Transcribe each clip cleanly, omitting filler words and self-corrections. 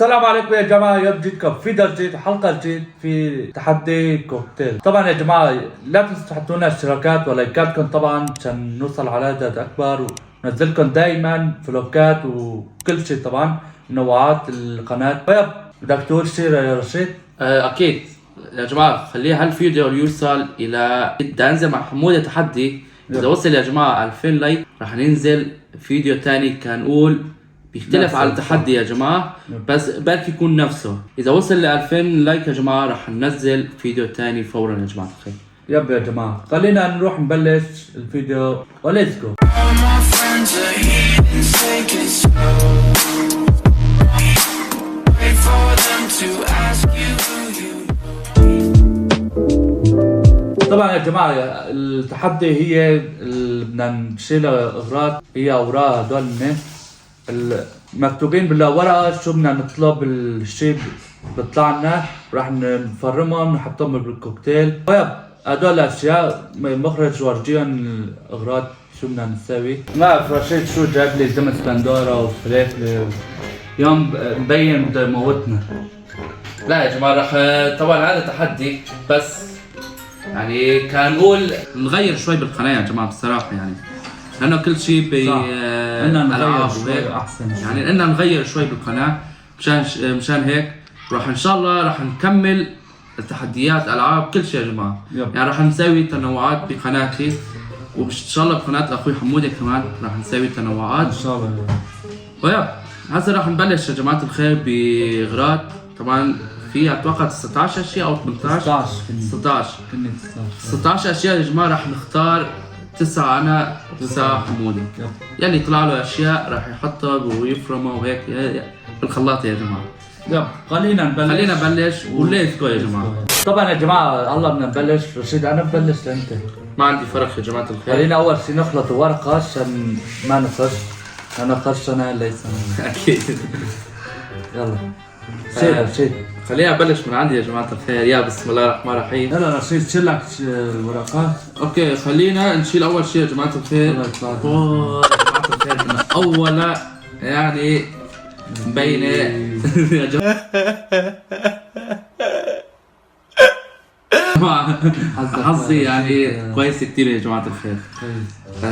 السلام عليكم يا جماعة، يوم جديدكم في فيديو جديد، حلقة جديد في تحدي كوكتيل. طبعا يا جماعة لا تنسوا تحطوا لنا اشتراكات ولايكاتكم طبعا عشان نوصل على عدد أكبر، وننزلكم دايما فلوكات وكل شيء طبعا منوعات القناة. طيب بدك تقول شيء يا رشيد؟ اكيد يا جماعه، خليه هالفيديو يوصل الى بدي انزل مع حموده تحدي. اذا وصل يا جماعه 2000 لايك راح ننزل فيديو تاني كان نقول بيختلف على التحدي يا جماعه، بس بركي يكون نفسه. اذا وصل ل 2000 لايك يا جماعه راح ننزل فيديو تاني فورا يا جماعه الخير. يب يا جماعة خلينا نروح نبلش الفيديو وليتس جو. طبعا يا جماعة التحدي هي اللي بدنا نشيلها اغراض، هي اوراق هدول مكتوبين بالورقة شو بدنا نطلب، الشيء بيطلع لنا راح نفرمهم ونحطهم بالكوكتيل. طيب هدول الاشياء مخرج ورجيهم الاغراض شو بدنا نسوي. ما بعرف رشيد شو جاب لي زمس بندورا وفليفله يوم مبين بده يموتنا. لا يا جماعه راح طبعا هذا تحدي، بس يعني كان نقول نغير شوي بالقناه يا جماعه بصراحه، يعني لانه كل شيء نغير شوي احسن، يعني بدنا نغير شوي بالقناه مشان هيك راح ان شاء الله راح نكمل التحديات العاب كل شيء يا جماعه. يعني راح نسوي تنوعات بقناتي، وان شاء الله بقناه اخوي حموده كمان راح نسوي تنوعات ان شاء الله. ويا هسه راح نبلش يا جماعه الخير باغراض. طبعا في اتوقع 19 اشياء او 18 16 اشياء يا جماعه. راح نختار 9 انا و9 حمودي، يلي يطلع له اشياء راح يحطها ويفرمها وهيك بالخلاط يا جماعه. يلا خلينا نبلش وليتس جو يا جماعه. طبعا يا جماعه الله بدنا نبلش. رشيد انا ببلش انت؟ ما عندي فرق يا جماعه الخير. خلينا اول شيء نخلط ورقه عشان ما نخش، انا خش انا ليس اكيد. يلا رشيد خلينا نبلش من عندي يا جماعه الخير. يا بسم الله الرحمن الرحيم. يلا رشيد شيل لك الورقات. اوكي خلينا نشيل اول شيء يا جماعه الخير. يا جماعه الخير اولا يعني مبينه يا جماعه حظي يعني كويس كثير يا جماعه الخير.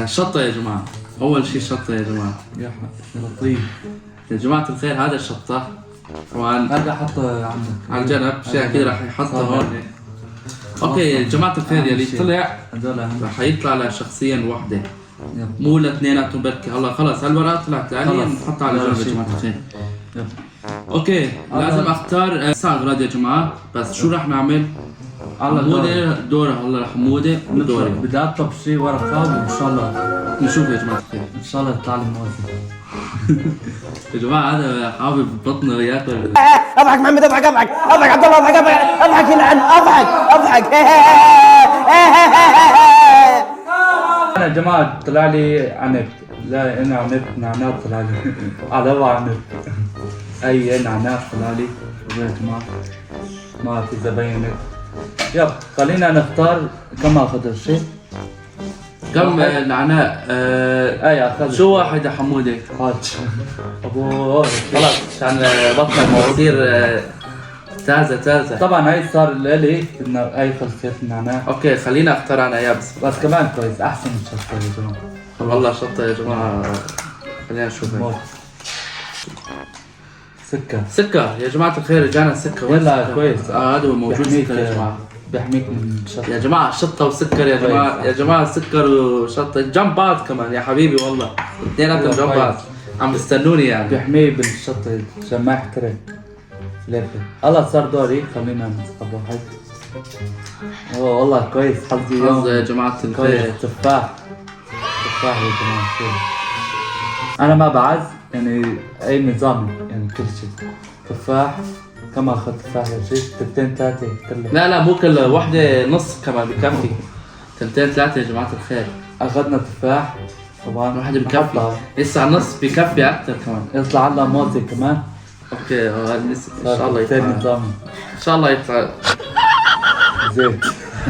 شطه يا جماعه، اول شيء شطه يا جماعه. يا لطيف يا جماعه الخير. هذا الشطه طبعا هذا حطه عندك على الجنب، عشان اكيد راح يحطها هون. اوكي يا جماعه الخير، يلي طلع راح يطلع لشخصيا وحده مو لاثنيناتهم بركي. هلا خلص هالورقه طلعت يعني نحطها على جنب يا جماعه الخير. اوكي لازم اختار 9 اغراض يا جماعه، بس شو راح نعمل؟ حموده دورة هلا حموده ودوري. بدي اطلب شيء ورقه وان شاء الله نشوف يا جماعه الخير. ان شاء الله يطلع لي موازي. يا جماعه هذا حابب بطنه ياكل. اضحك محمد، اضحك عبد الله، اضحك يلعن، اضحك. انا يا جماعه طلع لي عنب، لا انا عنب نعناع طلع لي على عنب اي نعناع طلع لي يا جماعه. ما في زباين. يب خلينا نختار كم اخذ شيء. كم نعناع؟ اي اخذ شو واحد يا حموده؟ هات ابو خلاص عشان بطنك يصير تازه. طبعا هاي صار لي هاي خلصت النعناع. اوكي خلينا اختار انا يابس، بس كمان كويس احسن من الشطه يا جماعه. والله شطه يا جماعه. خلينا نشوف. سكر يا جماعه الخير، جانا سكر. يلا كويس. هذا هو موجود سكر يا جماعه، بيحميك من الشطه يا جماعه. شطه وسكر يا جماعه. يا جماعه سكر وشطه جنب بعض كمان يا حبيبي، والله اثنيناتهم جنب بعض عم بيستنوني يعني. بيحميه بالشطه عشان ما يحترق. لافه هلا صار دوري، خلينا نسحب واحد. اوه والله كويس حظي حظ يا جماعه الخير. تفاح يا جماعه الخير. انا ما بعز يعني اي نظام يعني كل شيء. تفاح كم اخذ تفاح يا شيخ؟ 2 3 كله. لا مو كل وحده نص كمان بكفي. 2 3 يا جماعه الخير. اخذنا تفاح طبعا واحده بكفي، لسه على النص بكفي اكثر كمان. يطلع لنا موزه كمان. اوكي ان شاء الله يطلع. نظام ان شاء الله يطلع زين.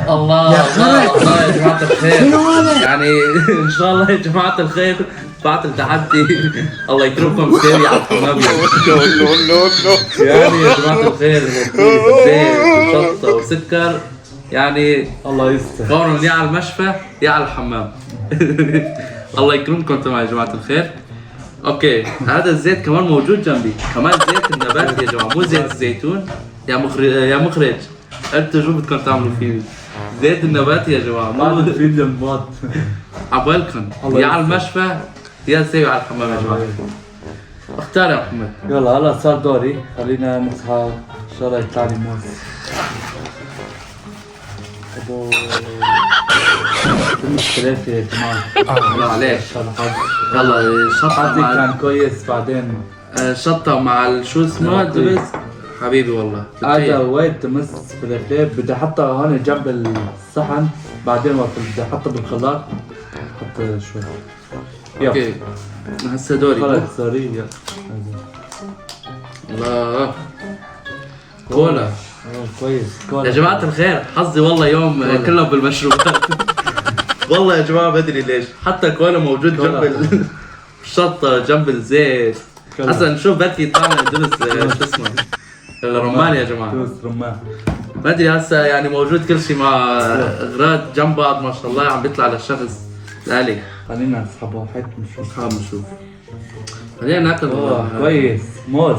الله يا جماعه الخير. يعني ان شاء الله يا جماعه الخير بعت التحدي الله يكرمكم كثير يا الحمام يعني يا جماعة الخير زيت وشطة وسكر يعني الله يستر. قارن يا على المشفى يا على الحمام. الله يكرمكم تمام يا جماعة الخير. اوكي هذا الزيت كمان موجود جنبي، كمان زيت النبات يا جماعة، مو زيت الزيتون. يا مخرج انتوا شو بدكم تعملوا فيني؟ زيت النبات يا جماعة ما مو في الانباط. عبالكم يا على المشفى يا سيو على الحمام يا جماعة. اختار يا محمد. يلا هلا صار دوري، خلينا نصحى ان شاء الله يطلع لي موز. ابو المشكلة يا جماعة. الله عليك. يلا يلا شطة حظي مع كان كويس بعدين. شطة مع شو اسمه دبس حبيبي والله. هذا وين تمس فلافل بدي احطها هون جنب الصحن، بعدين وقت بدي احطها بالخلاط احط شوي. اوكي هسه دوري. خلص سوري. يلا الله كولا كويس كولا يا جماعة الخير. حظي والله يوم كله بالمشروبات. والله يا جماعة ما ادري ليش حتى كولا موجود جنب الشطة جنب الزيت. هسه نشوف بدي طعم دبس شو اسمه الرمان يا جماعة. دوس رمان. ما ادري هسه يعني موجود كل شيء مع اغراض جنب بعض ما شاء الله عم بيطلع للشخص الالي. خلينا نسحبه حيث نشوف. نشوف خلينا ناكل. كويس موز.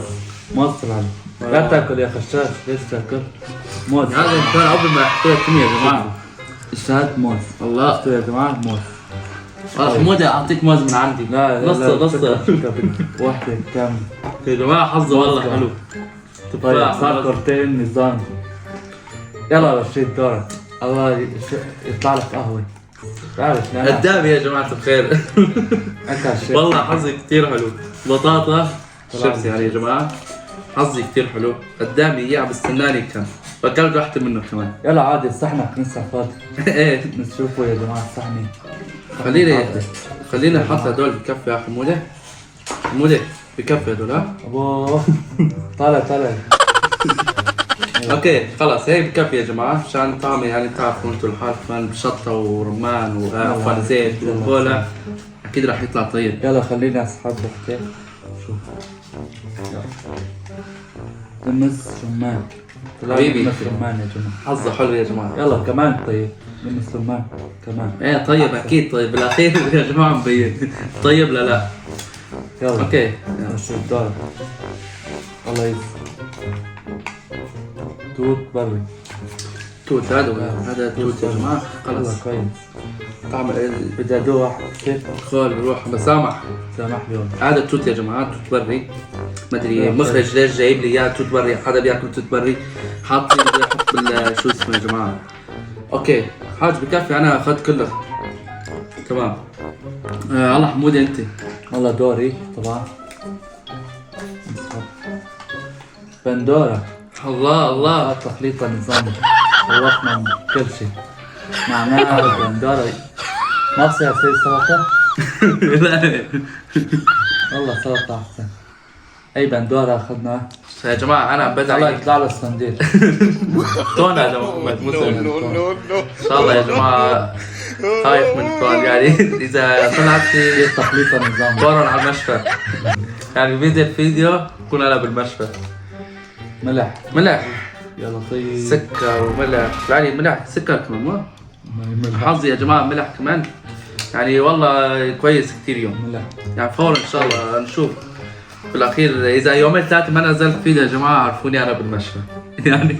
موز طلع لي. لا تاكل يا خشاش، ليش تاكل؟ موز. هذا كان قبل ما يحطوا لك يا جماعة. اشتهيت موز. الله يا جماعة موز. حمودة اعطيك موز من عندي. لا نص واحدة كاملة يا جماعة حظي والله حلو. طيب صار كورتين نظام. يلا رشيد دورك. الله يطلع لك قهوة. تعرف نعناع. قدامي يا جماعة الخير. انت هالشيء. والله حظي كثير حلو. بطاطا شيبس يعني يا جماعة. حظي كثير حلو. قدامي اياه عم بستناني كان. فكلت واحدة منه كمان. يلا عادي صحنك لسه فاضي. ايه نشوفوا يا جماعة صحني. خلينا نحط هدول بكفي يا حمودة. حمودة بكفي هدول ها. ابوه طالع. اوكي خلاص هيك بكفي يا جماعة عشان طعمه يعني تعرفوا انتم لحالكم بشطة ورمان وعفوا زيت وكولا اكيد راح يطلع طيب. يلا خليني اسحب وحدة. شوف. لمس رمان. حبيبي. لمس رمان يا جماعة. حظه حلو يا جماعة. يلا كمان طيب. لمس رمان كمان. ايه طيب اكيد طيب بالاخير يا جماعة مبين طيب لا. يلا اوكي شوف دورك. الله يسر. توت بري. توت هذا توت يا جماعة. خلص يلا كويس. طعم بدي ادوق كيف. خول روح بسامح. سامح لي والله. هذا توت يا جماعة توت بري. ما ادري مخرج ليش جايب لي اياه توت بري، حدا بياكل توت بري حاطين بدي احط شو اسمه يا جماعة. اوكي حاج بكفي انا اخذت كله تمام. الله حمودي انت. والله دوري طبعا. بندورة. الله تخليطة نظام. خلطنا من كل شيء. معناها بندورة. ما بصير اسوي سلطة؟ لا والله سلطة احسن. اي بندورة اخذنا. يا جماعة انا الله بدعي يطلع له الصنديق. تون يا جماعة مسلم ان شاء الله يا جماعة. خايف من تون يعني اذا طلعت في تخليطة نظام. دورا على المشفى يعني فيديو كون انا بالمشفى. ملح. يلا طيب. سكر وملح يعني ملح سكر كمان مو ملح. حظي يا جماعة ملح كمان يعني والله كويس كثير يوم ملح. يعني فورا ان شاء الله نشوف بالاخير. اذا يومين ثلاثة ما نزلت فيديو يا جماعة عرفوني انا بالمشفى. يعني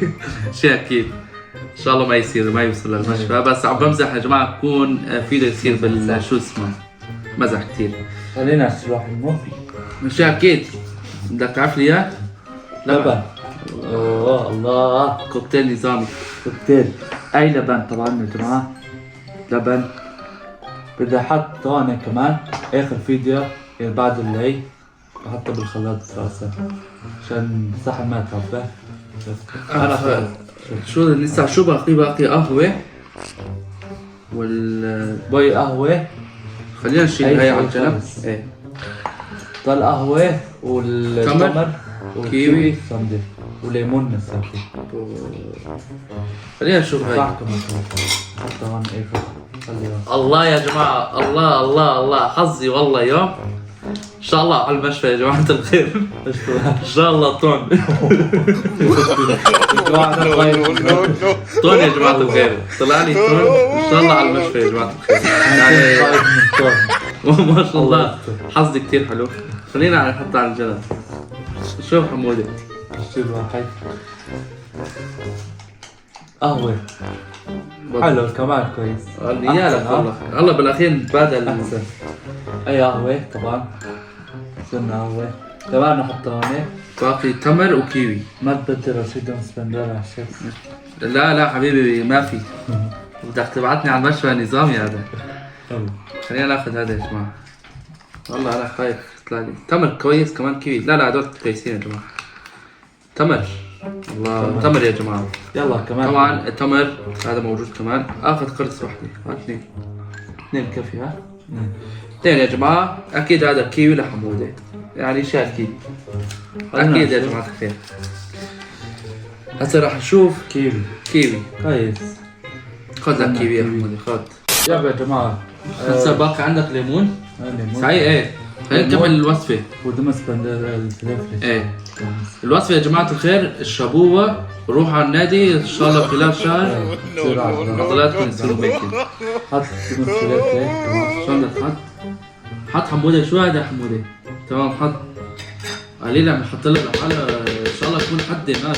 شيء اكيد ان شاء الله ما يوصل للمشفى، بس عم بمزح يا جماعة يكون فيديو يصير شو اسمه مزح كثير. خلينا نروح المو. شيء اكيد بدك تعرف لي اياه. لبن. اوه الله. كوكتيل نظامي. كوكتيل. اي لبن طبعا يا جماعة. لبن. بدي احط هون كمان اخر فيديو يعني بعد اللي بحطه بالخلاط راسا عشان الصحن ما يتعبى. انا شو لسه شو باقي قهوة باقي قهوة. خلينا نشيل هاي على الجنب. ايه ضل قهوة والتمر كيوي. صندوق. وليمون نسافي. خلينا نشوف هاي. صحكم حتى هون ايه خليها. الله يا جماعة، الله الله الله، حظي والله اليوم ان شاء الله على المشفى يا جماعة الخير. ان شاء الله طون. طون يا جماعة الخير، طلع لي طون ان شاء الله على المشفى يا جماعة الخير. يعني ما شاء الله حظي كتير حلو. خلينا نحطها على الجنب. شوف حمودي، شوف واحد قهوة حلو كمان كويس. يا لك والله، الله بالاخير نتبادل. احسن. اي قهوة طبعا. صرنا قهوة كمان نحطها هون. باقي تمر وكيوي. ما تبدي رشيد مسبندر على الشيف. لا حبيبي ما في. بدك تبعتني على المشفى نظامي هذا. خلينا ناخذ هذا يا جماعة. والله انا خايف يطلع لي تمر كويس كمان كيوي. لا هدول كويسين يا جماعة. تمر. الله تمر يا جماعة. يلا كمان. طبعا التمر هذا موجود كمان. اخذ قرص واحدة. اثنين كفي ها. اثنين يا جماعة. اكيد هذا كيوي لحمودة. يعني شيء اكيد. اكيد يا جماعة الخير. هسه راح نشوف كيوي. كويس. خذ لك كيوي يا حمودة خذ. يا جماعة هسه باقي عندك ليمون. ليمون. صحيح ايه. خلينا نكمل الوصفة. ودمس بندر الفلفل. ايه. الوصفة يا جماعة الخير اشربوها وروحوا على النادي ان شاء الله خلال شهر عضلاتكم يصيروا بيكين. حط دمس فلفل. شو بدك تحط؟ حط حمودة. شو هذا حمودة؟ تمام حط. قليل عم نحط لها لحالها ان شاء الله تكون حدة هناك.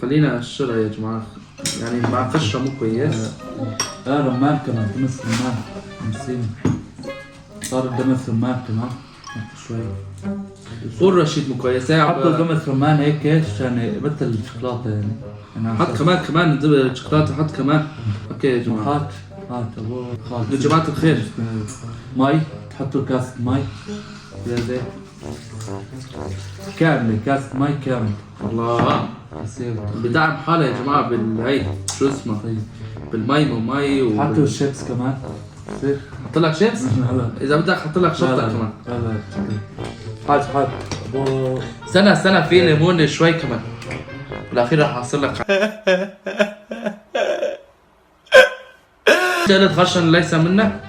خلينا نقشرها يا جماعة. يعني مع قشرة مو كويس. رمان كمان دمس رمان. نسينا. صار دمس رمان كمان. شوي. قول رشيد مو كويس. حطوا دمس رمان هيك عشان مثل الشوكولاتة يعني. حط كمان شوكولاتة. حط كمان. اوكي يا جماعة. هات ابو خالد. يا جماعة الخير. مي. تحطوا كاس مي. زي كاملة. كاس مي كامل. الله يصير بدعم حالها يا جماعة بالهي شو اسمه. بالمي ومي حطوا الشيبس كمان. يصير حط لك شيبس؟ إذا بدك حط لك شطة كمان. حاج ابو استنى في ليمون شوي كمان. بالاخير راح احصل لك. ثالث غشن ليس منا.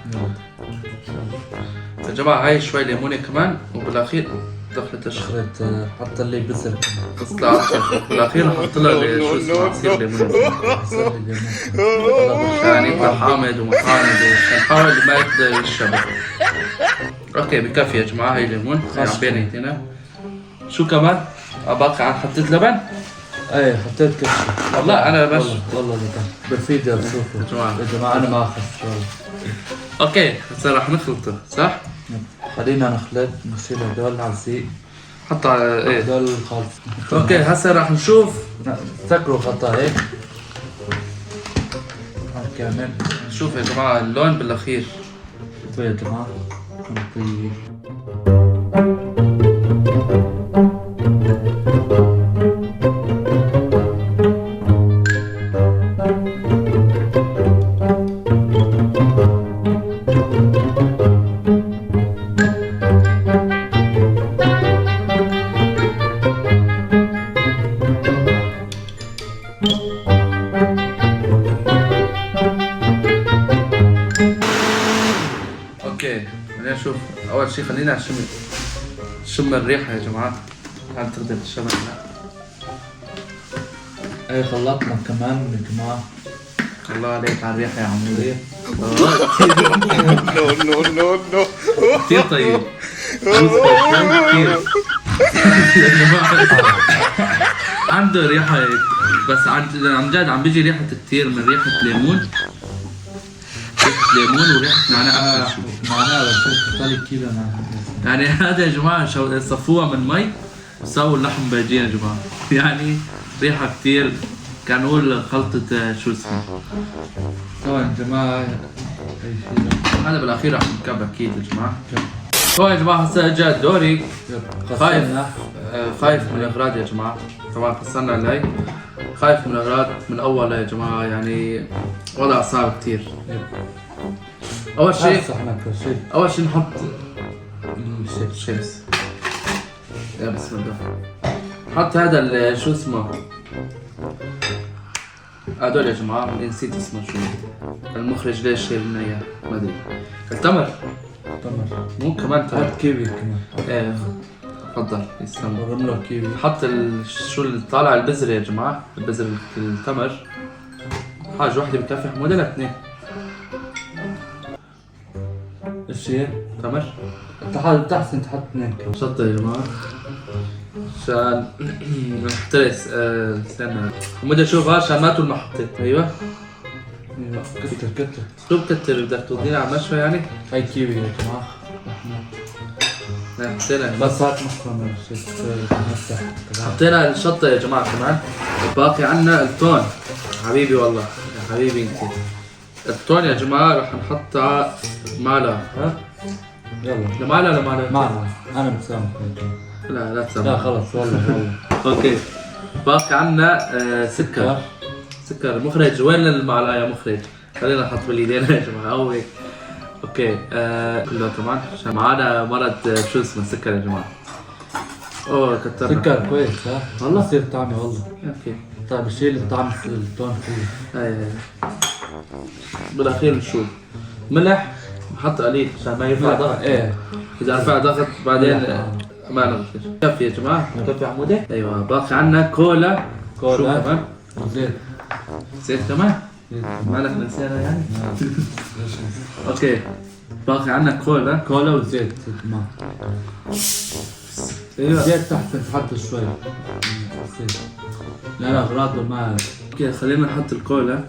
يا جماعة هاي شوي ليمونة كمان وبالاخير دخلت دخلت. حط لي بزر كمان. طلع بالاخير حط لها شو اسمه عصير ليمون. يعني يطلع حامض ومحامض ونحاول ما يقدر يشرب. اوكي بكفي يا جماعة. هاي ليمون عم بينيتنا. شو كمان؟ باقي عم حطيت لبن؟ ايه حطيت كشف. والله انا بس والله لبن بفيد يا شوفوا يا جماعة انا ما اخذ شغل. اوكي هسه راح نخلطه صح؟ خلينا نخلط. نشيل هدول على الزيت. حط على ايه؟ هدول خالص. اوكي هسه راح نشوف. سكروا خطأ هيك. كامل. شوف يا جماعة اللون بالاخير. شوفوا يا جماعة. اوكي خلينا نشوف. اول شيء خلينا نشم الريحة يا جماعة. تعال تخدم الشمع. ايه خلطنا كمان يا جماعة. الله عليك على الريحة يا عمودي. No. كثير طيب. كثير. يا جماعة عنده ريحة بس عن جد عم بيجي ريحة كثير من ريحة ليمون. ريحة ليمون وريحة نعناع. نعناع بس خلي كيلو نعناع. يعني هذا يا جماعة صفوها من مي وسووا اللحم باجين يا جماعة. يعني ريحة كثير. كان نقول خلطة شو اسمه. طبعا يا جماعة هذا بالاخير راح نكب اكيد يا جماعة. طبعا يا جماعة هسه اجى دوري. خايف من الاغراض يا جماعة. طبعا خسرنا علي. خايف من الاغراض من اول يا جماعة. يعني وضع صعب كثير. اول شيء نحط الشيبس. يا بسم الله. حط هذا شو اسمه هدول يا جماعة، نسيت اسمه شو المخرج ليش شايل لنا اياه ما ادري. التمر مو كمان تمر. حط كيوي كمان. ايه تفضل يسلم. ورمله كيوي. حط شو اللي طالع البذر يا جماعة، البذر التمر. حاجة واحدة بكفي حمودة لا اثنين؟ ايش هي؟ تمر؟ بتحسن تحط اثنين كمان. شطة يا جماعة عشان نحترس. استنى حمودة شوف عشان ما تقول ما حطيت. ايوه كتر شو بكتر بدك تودينا على المشفى يعني؟ هاي كيوي يا جماعة. حطينا بس هات مخرم حطينا الشطة يا جماعة كمان. باقي عنا التون. حبيبي والله يا حبيبي انت. التون يا جماعة رح نحطها معلقة. ها؟ يلا لمعلقة لمعلقة؟ معنا انا بسامح. لا تسامح. لا خلص والله اوكي. باقي عنا سكر. مخرج وين المعلقة يا مخرج؟ خلينا نحط بالايدين يا جماعة او هيك. اوكي كله طبعا عشان معانا مرض شو اسمه سكر يا جماعة. اوه كترنا. سكر كويس ها؟ والله؟ بصير طعمه والله. اوكي. طيب شيل طعم التون كله. هاي بالاخير نشوف. ملح بحط قليل عشان ما يرفع ضغط. ايه اذا رفع ضغط بعدين ما نغفر. كفي يا جماعة. كفي عمودة. ايوه باقي عنا كولا. شو كمان؟ زيت كمان؟ مالك نسينا يعني؟ اوكي باقي عنا كولا وزيت كمان. ايوه زيت تحت تحط شوي. لا اغراضه ما. اوكي خلينا نحط الكولا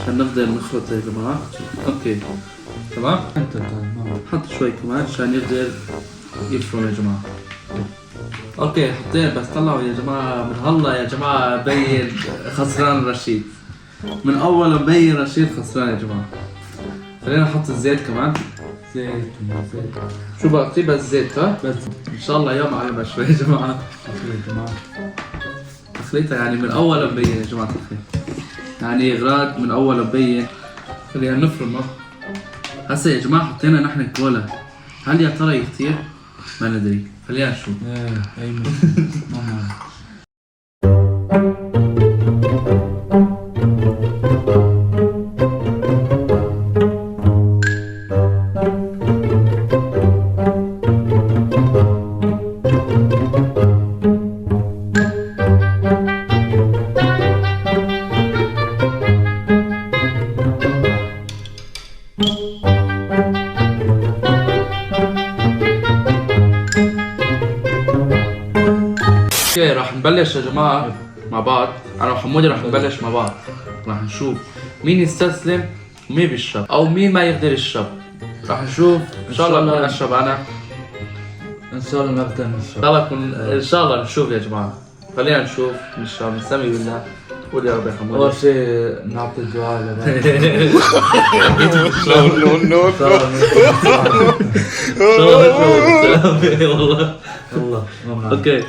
عشان نقدر نخلط يا جماعة. اوكي تمام. انت تمام. حط شوي كمان عشان يقدر يفرم يا جماعة. اوكي حطينا بس طلعوا يا جماعة من هلا يا جماعة مبين خسران رشيد. من اول مبين رشيد خسران يا جماعة. خلينا نحط الزيت كمان. زيت. شو بقى بس زيت ها؟ بس ان شاء الله يوم على المشوي يا جماعة. يا جماعة تخليتها يعني من اول مبين يا جماعة الخير. يعني اغراض من اول مبين. خلينا نفرمه. هسه يا جماعة حطينا نحن كولا. هل يا ترى يختير؟ ما ندري. خلينا نشوف. ايه ايمن. ماما اوكي راح نبلش يا جماعة مع بعض. انا وحمودي راح نبلش مع بعض. راح نشوف مين يستسلم ومين بيشرب او مين ما يقدر يشرب. راح نشوف ان شاء الله مين اشرب انا. ان شاء الله نقدر نشرب. خلص ان شاء الله نشوف يا جماعة. خلينا نشوف نشرب نسمي بالله. قول يا رب يا حمودي. اول شيء نعطي الدعاء لله. نو والله والله اوكي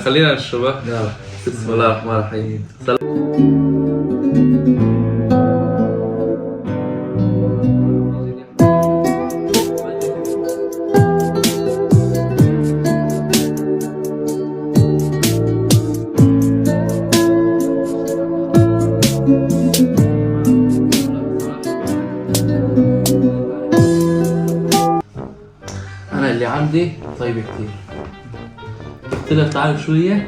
خلينا نشرب. يلا بسم الله الرحمن الرحيم. انا اللي عندي طيب كتير. قلت لها تعال شو هي؟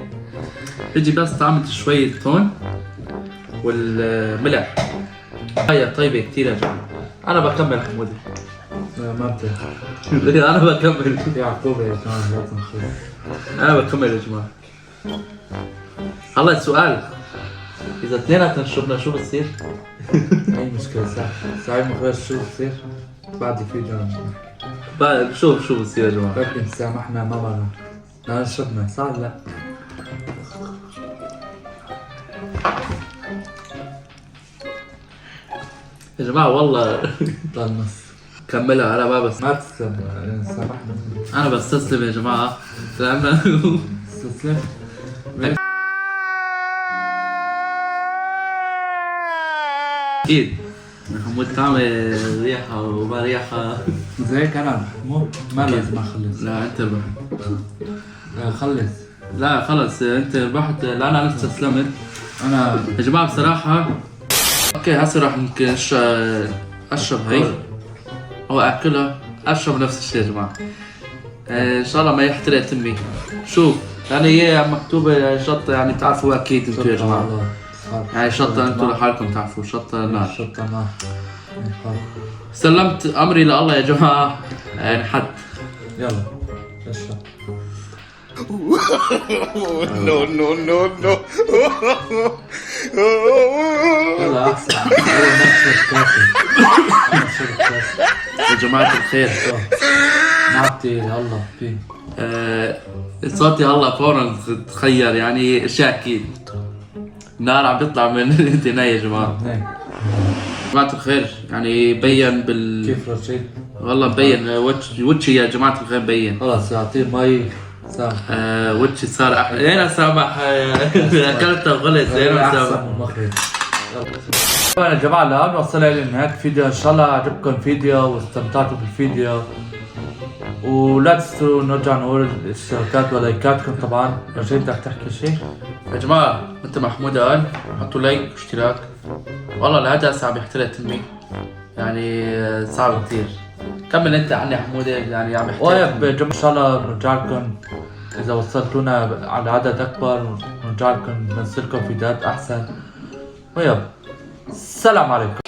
بيجي بس طعمة شوية تون والملح. هي طيبة كتير يا جماعة. أنا بكمل حمودي. ما بتعرف. أنا بكمل. في عقوبة يا جماعة لازم نخلص. أنا بكمل يا جماعة. هلا السؤال إذا اثنيناتنا شربنا شو بصير؟ اي مشكلة ساعة مخرج شو بصير؟ بعد في جنب. شو بصير يا جماعة؟ لكن سامحنا ما بعرف. لا شربنا صح لا؟ يا جماعة والله ضل نص. كملها أنا ما بس. ما تستسلم سامحنا. أنا بستسلم يا جماعة. فهمنا؟ تستسلم؟ أكيد محمود تعمل ريحة وما ريحة. زي كلام مو ما لازم اخلص. لا انت ربحت. خلص. لا خلص انت ربحت. لا انا استسلمت. انا يا جماعة بصراحة اوكي هسه راح يمكن اشرب هي او اكلها. اشرب نفس الشيء يا جماعة. ان شاء الله ما يحترق تمي. شوف يعني هي مكتوبة شطة يعني بتعرفوا اكيد انتوا يا جماعة. يعني شطة انتوا لحالكم تعرفوا شطة نار. شطة نار. سلمت امري لله يا جماعة. يعني حد يلا اشرب. يلا احسن. يا جماعة الخير نعطي هلا في صوتي هلا فورا تخير يعني اشياء اكيد. نار عم بيطلع من تناي يا جماعة. جماعة الخير يعني بين كيف رشيد؟ والله مبين وجهي يا جماعة الخير مبين. خلاص اعطيه مي سامح. وجهي صار احلى. انا سامح. اكلتها غلط. انا احسن سامح. من المخرج. طبعا يا جماعة الآن وصلنا إلى نهاية الفيديو. إن شاء الله عجبكم الفيديو واستمتعتوا بالفيديو. ولا تنسوا نرجع نقول اشتراكات ولايكاتكم. طبعا رجيت بدك تحكي شيء؟ يا جماعة مثل ما حمود قال حطوا لايك واشتراك. والله الهدى صعب يحترق تمي يعني صعب كثير. كمل انت عني حمود يعني عم يحترق. طيب يا جماعة إن شاء الله بنرجع لكم إذا وصلتونا على عدد أكبر. بنرجع لكم ننزل لكم فيديوهات أحسن. ويب السلام عليكم.